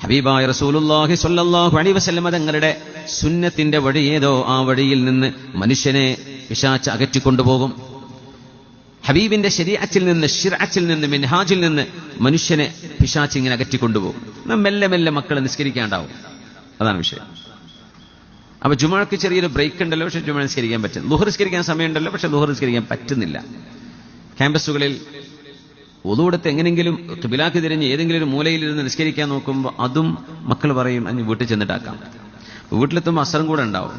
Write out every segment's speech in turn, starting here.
ഹബീബായ റസൂലുള്ളാഹി സ്വല്ലല്ലാഹു അലൈഹി വസല്ലം തങ്ങളുടെ സുന്നത്തിന്റെ വഴി ഏതോ ആ വഴിയിൽ നിന്ന് മനുഷ്യനെ പിശാച് അകറ്റിക്കൊണ്ടുപോകും. ഹബീബിന്റെ ശരീഅത്തിൽ നിന്ന്, ശിർഅത്തിൽ നിന്ന്, മിൻഹാജിൽ നിന്ന് മനുഷ്യനെ പിശാച് ഇങ്ങനെ അകറ്റിക്കൊണ്ടുപോകും. മെല്ലെ മെല്ലെ മക്കളെ നിസ്കരിക്കാണ്ടാവും. അതാണ് വിഷയം. അപ്പൊ ജുമുഅക്ക് ചെറിയൊരു ബ്രേക്ക് ഉണ്ടല്ലോ, പക്ഷെ ജുമുഅ നിസ്കരിക്കാൻ പറ്റും. ളുഹർ നിസ്കരിക്കാൻ സമയമുണ്ടല്ലോ, പക്ഷെ ളുഹർ നിസ്കരിക്കാൻ പറ്റുന്നില്ല. ക്യാമ്പസുകളിൽ വുളൂഅെടുത്ത് എങ്ങനെങ്കിലും ഖിബിലക്ക് തിരിഞ്ഞ് ഏതെങ്കിലും ഒരു മൂലയിൽ ഇരുന്ന് നിസ്കരിക്കാൻ നോക്കുമ്പോൾ അതും മക്കൾ പറയും അഞ്ഞ് വീട്ടിൽ ചെന്നിട്ടാക്കാം. വീട്ടിലെത്തുമ്പോൾ അസറും കൂടെ ഉണ്ടാവും.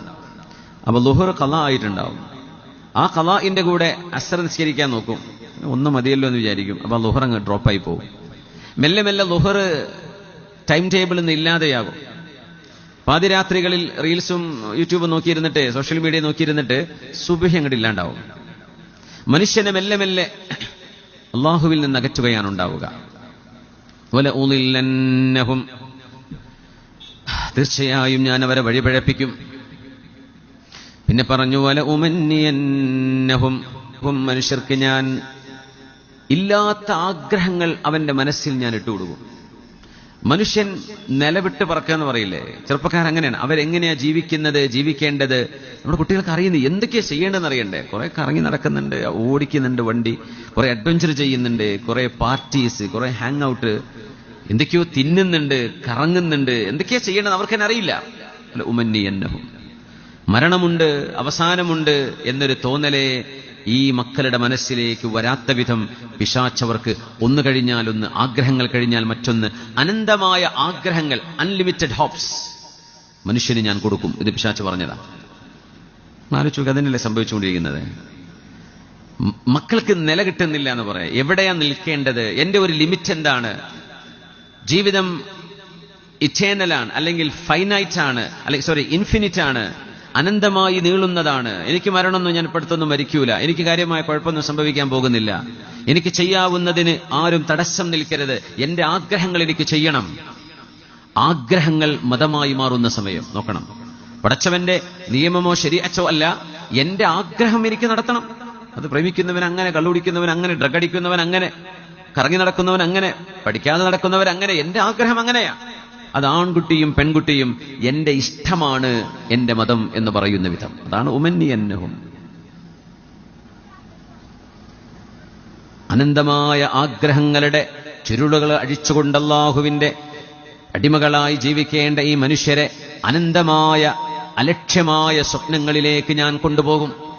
അപ്പൊ ളുഹർ ഖളാ ആയിട്ടുണ്ടാവും. ആ ഖളാഇന്റെ കൂടെ അസർ നിസ്കരിക്കാൻ നോക്കും, ഒന്നും മതിയല്ലോ എന്ന് വിചാരിക്കും. അപ്പൊ ളുഹർ അങ്ങ് ഡ്രോപ്പായി പോകും. മെല്ലെ മെല്ലെ ളുഹർ ടൈം ടേബിളിൽ നിന്ന് ഇല്ലാതെയാകും. പാതിരാത്രികളിൽ റീൽസും യൂട്യൂബും നോക്കിയിരുന്നിട്ട്, സോഷ്യൽ മീഡിയ നോക്കിയിരുന്നിട്ട് സുബ്ഹി അങ്ങോട്ട് ഇല്ലാണ്ടാവും. മനുഷ്യനെ മെല്ലെ മെല്ലെ അള്ളാഹുവിൽ നിന്ന് അകറ്റുകയാണ് ഉണ്ടാവുക. വലഉളില്ലന്നഹും, തീർച്ചയായും ഞാൻ അവരെ വഴിപിഴപ്പിക്കും. പിന്നെ പറഞ്ഞു വലഉമന്നിയന്നഹും, മനുഷ്യർക്ക് ഞാൻ ഇല്ലാത്ത ആഗ്രഹങ്ങൾ അവന്റെ മനസ്സിൽ ഞാൻ ഇട്ടുകൊടുക്കും. മനുഷ്യൻ നിലവിട്ട് പറക്കുക എന്ന് പറയില്ലേ, ചെറുപ്പക്കാരങ്ങനെയാണ്. അവരെങ്ങനെയാ ജീവിക്കുന്നത്, ജീവിക്കേണ്ടത് നമ്മുടെ കുട്ടികൾക്ക് അറിയുന്നത്. എന്തൊക്കെയാ ചെയ്യേണ്ടതെന്ന് അറിയണ്ടേ. കുറെ കറങ്ങി നടക്കുന്നുണ്ട്, ഓടിക്കുന്നുണ്ട് വണ്ടി, കുറെ അഡ്വഞ്ചർ ചെയ്യുന്നുണ്ട്, കുറെ പാർട്ടീസ്, കുറെ ഹാങ് ഔട്ട്, എന്തൊക്കെയോ തിന്നുന്നുണ്ട്, കറങ്ങുന്നുണ്ട്, എന്തൊക്കെയാ ചെയ്യേണ്ടത് അവർക്ക് തന്നെ അറിയില്ല. ഉമന്നിയന്നഹും, മരണമുണ്ട്, അവസാനമുണ്ട് എന്നൊരു തോന്നലേ ഈ മക്കളുടെ മനസ്സിലേക്ക് വരാത്ത വിധം പിശാചവർക്ക് ഒന്ന് കഴിഞ്ഞാൽ ഒന്ന്, ആഗ്രഹങ്ങൾ കഴിഞ്ഞാൽ മറ്റൊന്ന്, അനന്തമായ ആഗ്രഹങ്ങൾ, അൺലിമിറ്റഡ് ഹോപ്സ് മനുഷ്യന് ഞാൻ കൊടുക്കും. ഇത് പിശാച് പറഞ്ഞതാ. ആലോചിച്ചു, അതന്നെയല്ലേ സംഭവിച്ചുകൊണ്ടിരിക്കുന്നത്. മക്കൾക്ക് നില കിട്ടുന്നില്ല എന്ന് പറയാം. എവിടെയാ നിൽക്കേണ്ടത്? എന്റെ ഒരു ലിമിറ്റ് എന്താണ്? ജീവിതം ഇറ്റേണലാണ്, അല്ലെങ്കിൽ ഫൈനൈറ്റ് ആണ്, അല്ലെങ്കിൽ ഇൻഫിനിറ്റ് ആണ്, അനന്തമായി നീളുന്നതാണ്. എനിക്ക് മരണമൊന്നും, ഞാൻ പെടുത്തൊന്നും മരിക്കൂല, എനിക്ക് കാര്യമായ കുഴപ്പമൊന്നും സംഭവിക്കാൻ പോകുന്നില്ല, എനിക്ക് ചെയ്യാവുന്നതിന് ആരും തടസ്സം നിൽക്കരുത്, എന്റെ ആഗ്രഹങ്ങൾ എനിക്ക് ചെയ്യണം. ആഗ്രഹങ്ങൾ മതമായി മാറുന്ന സമയം നോക്കണം. പടച്ചവന്റെ നിയമമോ ശരീഅത്തോ അല്ല, എന്റെ ആഗ്രഹം എനിക്ക് നടത്തണം. അത് പ്രേമിക്കുന്നവൻ അങ്ങനെ, കള്ളുടിക്കുന്നവൻ അങ്ങനെ, ഡ്രഗ് അടിക്കുന്നവൻ അങ്ങനെ, കറങ്ങി നടക്കുന്നവൻ അങ്ങനെ, പഠിക്കാതെ നടക്കുന്നവൻ അങ്ങനെ, എന്റെ ആഗ്രഹം അങ്ങനെയാ. അത് ആൺകുട്ടിയും പെൺകുട്ടിയും എന്റെ ഇഷ്ടമാണ് എന്റെ മതം എന്ന് പറയുന്ന വിധം. അതാണ് ഉമന്നിയന്നഹും. അനന്തമായ ആഗ്രഹങ്ങളുടെ ചുരുളുകൾ അഴിച്ചുകൊണ്ട് അല്ലാഹുവിന്റെ അടിമകളായി ജീവിക്കേണ്ട ഈ മനുഷ്യരെ അനന്തമായ അലക്ഷ്യമായ സ്വപ്നങ്ങളിലേക്ക് ഞാൻ കൊണ്ടുപോകും.